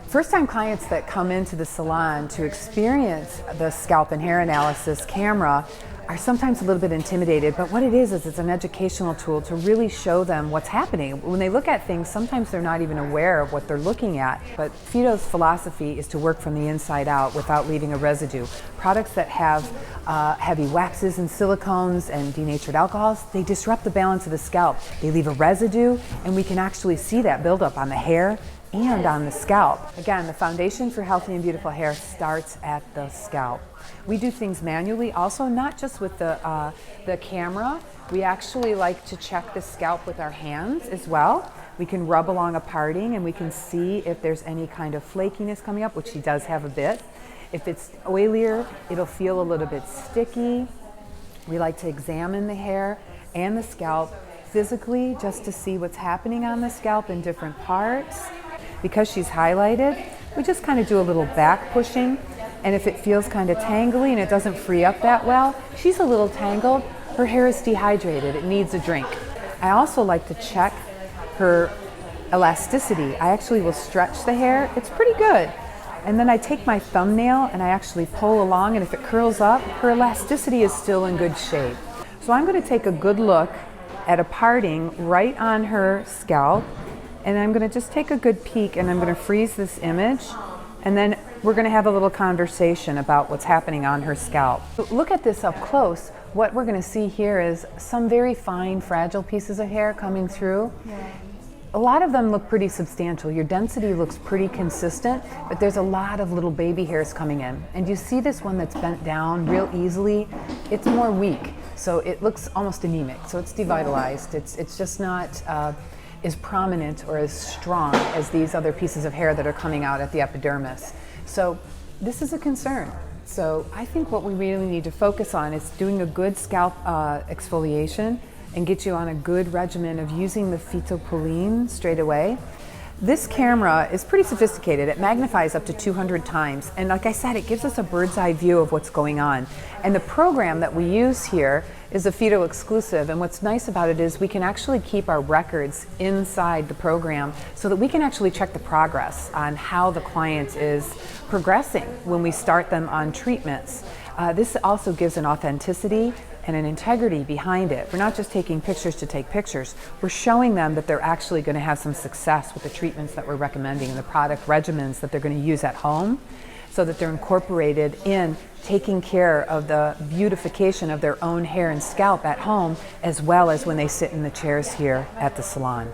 First-time clients that come into the salon to experience the scalp and hair analysis camera are sometimes a little bit intimidated, but what it is it's an educational tool to really show them what's happening. When they look at things, sometimes they're not even aware of what they're looking at. But PHYTO's philosophy is to work from the inside out without leaving a residue. Products that have heavy waxes and silicones and denatured alcohols, they disrupt the balance of the scalp. They leave a residue, and we can actually see that buildup on the hair and on the scalp. Again, the foundation for healthy and beautiful hair starts at the scalp. We do things manually also, not just with the camera. We actually like to check the scalp with our hands as well. We can rub along a parting and we can see if there's any kind of flakiness coming up, which she does have a bit. If it's oilier, it'll feel a little bit sticky. We like to examine the hair and the scalp physically just to see what's happening on the scalp in different parts. Because she's highlighted, we just kind of do a little back pushing, and if it feels kind of tangly and it doesn't free up that well, she's a little tangled, her hair is dehydrated, it needs a drink. I also like to check her elasticity. I actually will stretch the hair, it's pretty good. And then I take my thumbnail and I actually pull along, and if it curls up, her elasticity is still in good shape. So I'm going to take a good look at a parting right on her scalp, and I'm going to just take a good peek, and I'm going to freeze this image, and then we're going to have a little conversation about what's happening on her scalp. Look at this up close. What we're going to see here is some very fine, fragile pieces of hair coming through. Yeah. A lot of them look pretty substantial. Your density looks pretty consistent, but there's a lot of little baby hairs coming in. And you see this one that's bent down real easily? It's more weak, so it looks almost anemic. So it's devitalized. It's just not as prominent or as strong as these other pieces of hair that are coming out at the epidermis. So this is a concern. So I think what we really need to focus on is doing a good scalp exfoliation and get you on a good regimen of using the phytopaline straight away. This camera is pretty sophisticated. It magnifies up to 200 times. And like I said, it gives us a bird's eye view of what's going on. And the program that we use here is a PHYTO exclusive. And what's nice about it is we can actually keep our records inside the program so that we can actually check the progress on how the client is progressing when we start them on treatments. This also gives an authenticity and an integrity behind it. We're not just taking pictures to take pictures. We're showing them that they're actually going to have some success with the treatments that we're recommending and the product regimens that they're going to use at home, so that they're incorporated in taking care of the beautification of their own hair and scalp at home, as well as when they sit in the chairs here at the salon.